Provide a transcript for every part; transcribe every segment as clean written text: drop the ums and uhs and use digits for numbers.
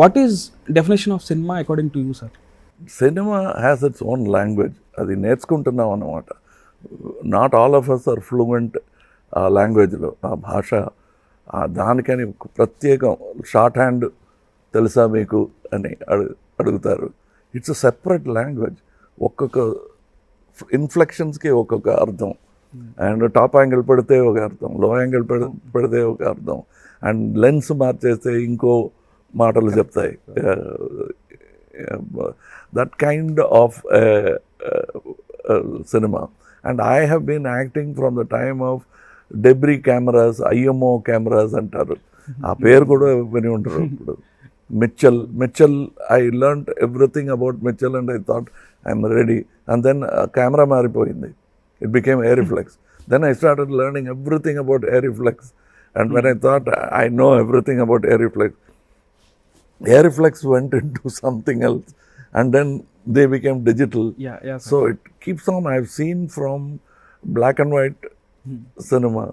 What is definition of cinema according to you sir? Cinema has its own language. అది నేర్చుకుంటున్నాం అన్నమాట. Not all of us are fluent ఆ లాంగ్వేజ్లో, ఆ భాష. దానికని ప్రత్యేకం షార్ట్ హ్యాండ్ తెలుసా మీకు అని అడుగుతారు. It's a separate language. ఒక్కొక్క ఇన్ఫ్లెక్షన్స్కి ఒక్కొక్క అర్థం. అండ్ టాప్ యాంగిల్ పెడితే ఒక అర్థం, లో యాంగిల్ పెడితే ఒక అర్థం, అండ్ లెన్స్ మార్చేస్తే ఇంకో మాటలు చెప్తాయి. That kind of cinema. And I have been acting from the time of Debrie cameras, IMO cameras అంటారు. ఆ పేరు కూడా విని ఉంటారు. ఇప్పుడు Mitchell, I learned everything about Mitchell and I thought I'm ready. And then camera మారిపోయింది. It became air reflex. Then I started learning everything about air reflex. And when I thought I know everything about air reflex went into something else. And then they became digital. Yeah, so it keeps on. I've seen from black and white cinema,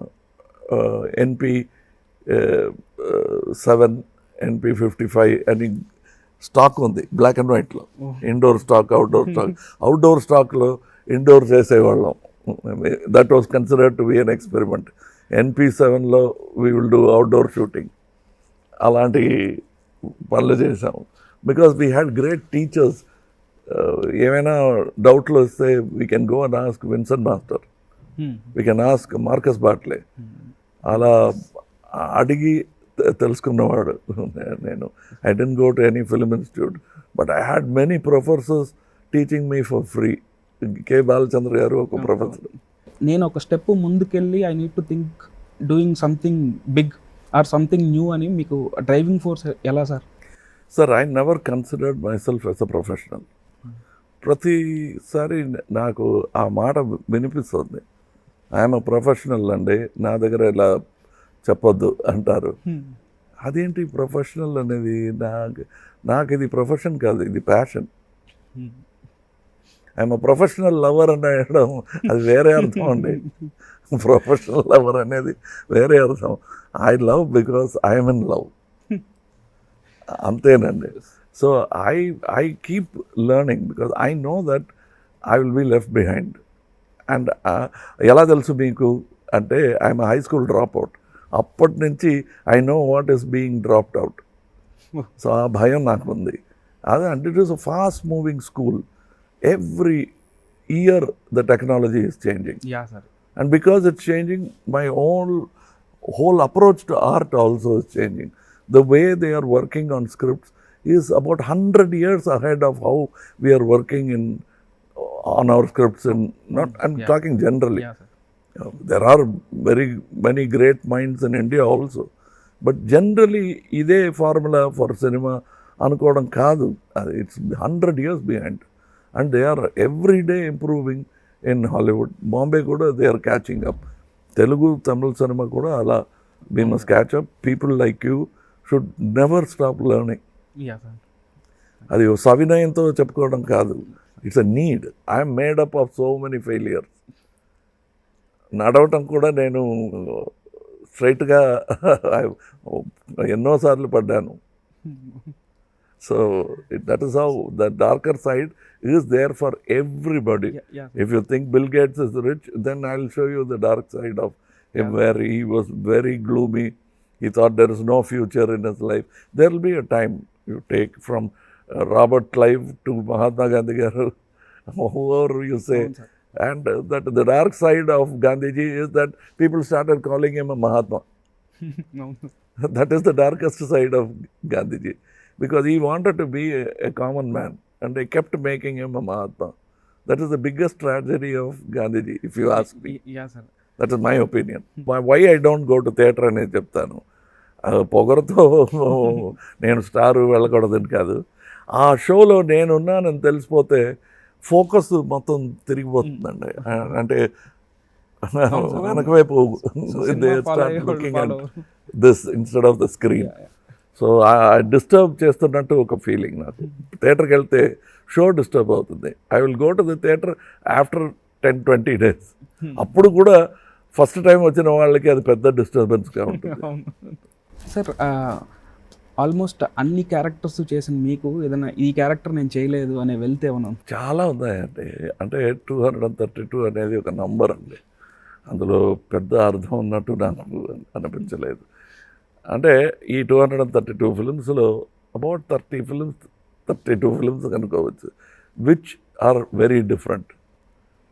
NP 7, NP 55, and stock on the black and white lo. Indoor stock, outdoor stock. Outdoor stock lo, indoor చేసేవాళ్ళం. That was considered to be an experiment. NP7లో we will do outdoor shooting. అలాంటి పనులు చేసాం. Because we had great teachers. ఏమైనా డౌట్లు వస్తే we can go and ask Vincent master, we can ask Marcus Bartley. అలా అడిగి తెలుసుకున్నవాడు నేను. I didn't go to any film institute, but I had many professors teaching me for free. K Balachandra garu ఒక professor. నేను ఒక స్టెప్ ముందుకెళ్ళి I need to think doing something big or something new అని మీకు డ్రైవింగ్ ఫోర్స్ ఎలా sir? Sir, I never considered my self as a professional. ప్రతిసారి నాకు ఆ మాట వినిపిస్తుంది, ఐఎమ్ అ ప్రొఫెషనల్ అండి, నా దగ్గర ఇలా చెప్పొద్దు అంటారు. అదేంటి ప్రొఫెషనల్ అనేది? నాకు ఇది ప్రొఫెషన్ కాదు, ఇది ప్యాషన్. ఐఎమ్ ప్రొఫెషనల్ లవర్ అని అనడం అది వేరే అర్థం అండి. ప్రొఫెషనల్ లవర్ అనేది వేరే అర్థం. I love because I'm in love, అంతేనండి. So I keep learning because I know that I will be left behind. And ఎలా తెలుసు మీకు అంటే, I'm high school drop out. అప్పటి నుంచి I know what is being dropped out. So ఆ భయం నాకు ఉంది. అదే అంటే it is a fast moving school. Every year the technology is changing. Yeah, sir. And because it's changing, my whole approach to art also is changing. The way they are working on scripts is about 100 years ahead of how we are working on our scripts. And I'm talking generally. Yeah, sir. There are very many great minds in India also. But generally, ide formula for cinema anukodam kaadu. It's 100 years behind. And they are every day improving in Hollywood. Bombay kuda they are catching up. Telugu, Tamil cinema kuda ala we must catch up. People like you should never stop learning. Yeah, sir. Adi savinayamto cheppukodam kaadu. It's a need. I am made up of so many failures. నడవటం కూడా నేను స్ట్రైట్గా ఎన్నో సార్లు పడ్డాను. So that is how the darker side is there for everybody. Yeah. If you think Bill Gates is rich, then I'll show you the dark side of him, where he was very gloomy. He thought there is no future in his life. There will be a time you take from Robert Clive to Mahatma Gandhi garu, whoever you say. And that the dark side of Gandhiji is that people started calling him a Mahatma. No. That is the darkest side of Gandhiji. Because he wanted to be a common man, and they kept making him a Mahatma. That is the biggest tragedy of Gandhiji, if you ask me. Yeah, sir. That is my opinion. Why I don't go to theatre అనేది చెప్తాను. పొగరుతో నేను star వెళ్ళకూడదని కాదు. ఆ షోలో నేనున్నానని తెలిసిపోతే focus మొత్తం తిరిగిపోతుందండి. అంటే వెనక వైపు they start looking at this instead of the screen. So disturb చేస్తున్నట్టు ఒక ఫీలింగ్ నాకు. థియేటర్కి వెళ్తే షో డిస్టర్బ్ అవుతుంది. I will go to the theatre after 10-20 days. అప్పుడు కూడా ఫస్ట్ టైం వచ్చిన వాళ్ళకి అది పెద్ద డిస్టర్బెన్స్గా ఉంటుంది. సార్, ఆల్మోస్ట్ అన్ని క్యారెక్టర్స్ చేసిన మీకు ఏదైనా ఈ క్యారెక్టర్ నేను చేయలేదు అనే వెళ్తే ఏమన్నా చాలా ఉన్నాయండి. అంటే 232 అనేది ఒక నంబర్ అండి. అందులో పెద్ద అర్థం ఉన్నట్టు నాకు అనిపించలేదు. అంటే ఈ 232 ఫిల్మ్స్లో అబౌట్ 32 ఫిల్మ్స్ కనుకోవచ్చు, which are very different.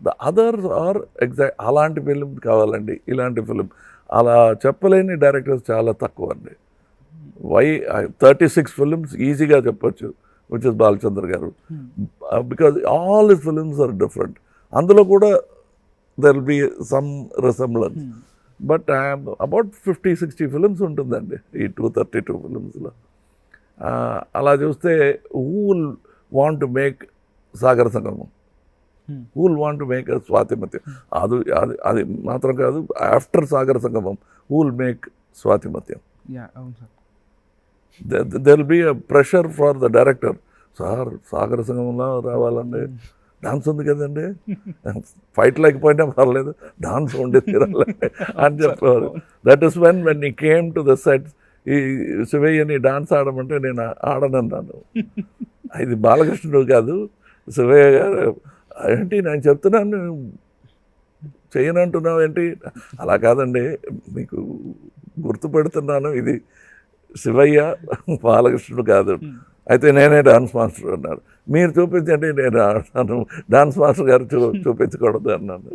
The others are అలాంటి ఫిలిం కావాలండి, ఇలాంటి ఫిలిం అలా చెప్పలేని డైరెక్టర్స్ చాలా తక్కువ అండి. 36 ఫిలిమ్స్ ఈజీగా చెప్పొచ్చు, which is Balachandra garu, because all his films are different. అందులో కూడా there will be some resemblance, but about 50-60 films ఉంటుందండి ఈ 232 ఫిలిమ్స్లో. అలా చూస్తే who will want to make Sagara Sangamam, who will want to make Swathimuthyam, అది మాత్రం కాదు, ఆఫ్టర్ సాగర Sangamam who will make Swathimuthyam. అవును sir. there will be a pressure for the director. Sir Sagara సంగమంలో రావాలండి, డాన్స్ ఉంది కదండి, ఫైట్ లేకపోయినా పర్లేదు, డాన్స్ ఉండి తీరాలండి అని చెప్పేవారు. దట్ ఈస్ వెన్ ఈ కేమ్ టు ద సెట్, ఈ శివయ్యని డాన్స్ ఆడమంటే నేను ఆడనన్నాను. ఇది బాలకృష్ణుడు కాదు, శివయ్య గారు. ఏంటి నేను చెప్తున్నాను చేయనంటున్నావు ఏంటి? అలా కాదండి, మీకు గుర్తుపెడుతున్నాను, ఇది శివయ్య బాలకృష్ణుడు కాదు, అయితే నేనే డాన్స్ మాస్టర్ అన్నారు. మీరు చూపించండి, నేను ఆడతాను, డాన్స్ మాస్టర్ గారు చూపించకూడదు అన్నాను.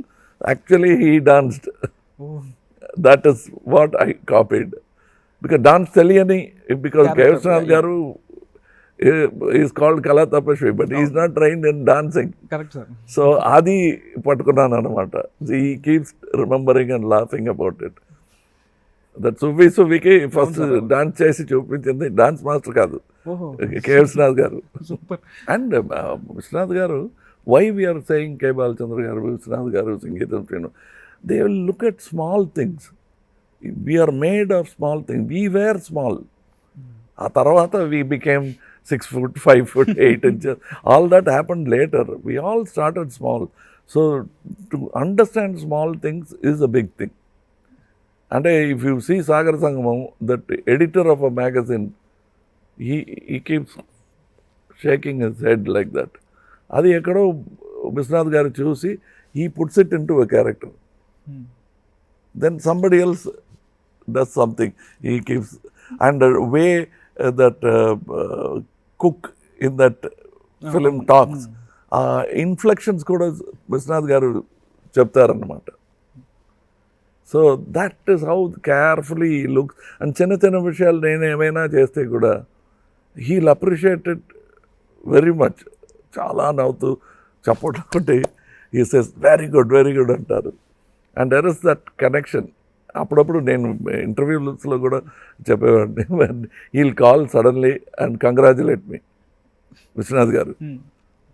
Actually he danced, that is what I copied. Because dance తెలియని, because Keshavanath garu is called Kala Tapasvi, but is not trained in dancing. So అది పట్టుకున్నాను అనమాట. He keeps remembering and laughing about it. That సువ్వికి ఫస్ట్ డాన్స్ చేసి చూపించింది dance master కాదు, K Vishwanath garu. And Vishwanath garu, why we're saying K Balachandra garu, Vishwanath garu, Sangeetham Srinu, they will look at small things. We are made of small things, we were small. ఆ తర్వాత we became 6 foot, 5 foot, 8 inches. All that happened later. We all started small. So to understand small things is a big thing. And if you see Sagar Sangamam, that editor of a magazine, he keeps shaking his head like that. Adi ekkado Vishwanath garu chusi, he puts it into a character. Then somebody else does something. He keeps, and the way that cook in that film talks, inflections kuda Vishwanath garu చెప్తారన్నమాట. So that is how carefully he looks. And చిన్న చిన్న విషయాలు నేను ఏమైనా చేస్తే కూడా he'll appreciate it very much. చాలా నవ్వుతూ చప్పట్లు కొట్టి హీ సేస్ వెరీ గుడ్ అంటారు. And there is that connection. అప్పుడప్పుడు నేను ఇంటర్వ్యూస్లో కూడా చెప్పేవాడిని, he'll call suddenly and congratulate me, Vishwanath garu,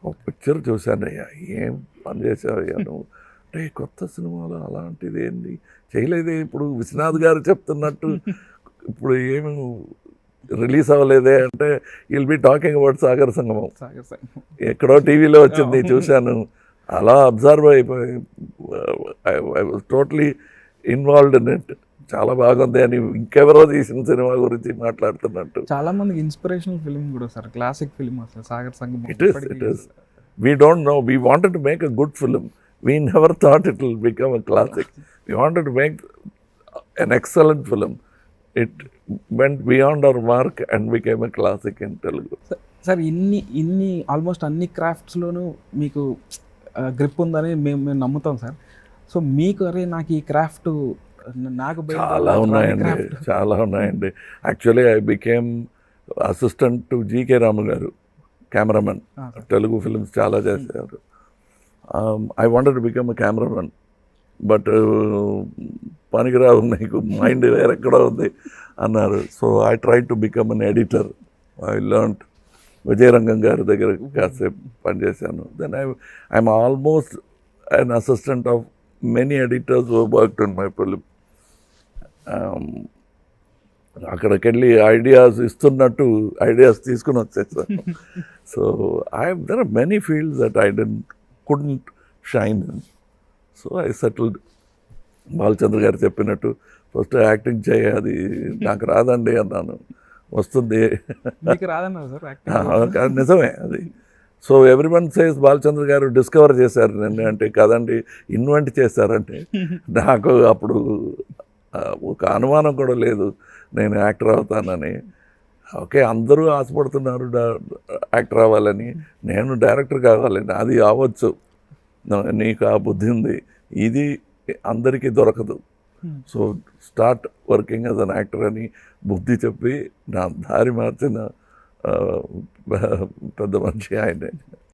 ఒక పిక్చర్ చూశానయ్యా, ఏం పని చేసావయ్యా నువ్వు, అంటే కొత్త సినిమాలో అలాంటిది ఏంటి చేయలేదే, ఇప్పుడు విశ్వనాథ్ గారు చెప్తున్నట్టు ఇప్పుడు ఏమి రిలీజ్ అవ్వలేదే అంటే, will be talking about Sagar సంగమం, ఎక్కడో టీవీలో వచ్చింది చూశాను, అలా అబ్జర్వ్ అయిపోయి I was totally involved in it. చాలా బాగుంది అని ఇంకెవరో తీసిన సినిమా గురించి మాట్లాడుతున్నట్టు. చాలా మందికి ఇన్స్పిరేషనల్ ఫిలిం కూడా సార్, క్లాసిక్ ఫిలిం అసలు సాగర్ సంగమం. It is we don't know, we wanted to make a good film. We never thought it will become a classic. We wanted to make an excellent film. It went beyond our mark and became a classic in Telugu. Sir ఇన్ని almost అన్ని క్రాఫ్ట్స్లోనూ మీకు grip ఉందని మేము నమ్ముతాం sir. So మీకు అరే నాకు ఈ క్రాఫ్ట్ నాకు చాలా ఉన్నాయండి. Actually I became assistant to GK Ramu garu, cameraman. Telugu films చాలా చేశారు. I wanted to become a cameraman, but పనికిరావు, నీకు మైండ్ వేరెక్కడో ఉంది అన్నారు. So I try to become an editor. I learned Vijayarangam గారి దగ్గర కాసేపు పనిచేశాను. Then I'm almost an assistant of many editors who worked in my film. అక్కడికి వెళ్ళి ఐడియాస్ ఇస్తున్నట్టు ఐడియాస్ తీసుకుని వచ్చేసాను. So there are many fields that I couldn't shine in. So I settled. Balachandra garu చెప్పినట్టు ఫస్ట్ యాక్టింగ్ చేయాలి, నాకు రాదండి అన్నాను. వస్తుంది. మీకు రాదన్నారు సార్ యాక్టింగ్? అది నిజమే అది. సో ఎవ్రీవన్ సేస్ బాలచంద్ర గారు డిస్కవర్ చేశారు నన్ను అంటే, కదండి ఇన్వెంట్ చేశారంటే. నాకు అప్పుడు ఒక అనుమానం కూడా లేదు నేను యాక్టర్ అవుతానని. ఓకే, అందరూ ఆశపడుతున్నారు యాక్టర్ అవ్వాలని, నేను డైరెక్టర్ కావాలని. అది అవ్వచ్చు, నీకు ఆ బుద్ధి ఉంది, ఇది అందరికీ దొరకదు. So start working as an actor అని బుద్ధి చెప్పి నా దారి మార్చిన పెద్ద మనిషి ఆయనే.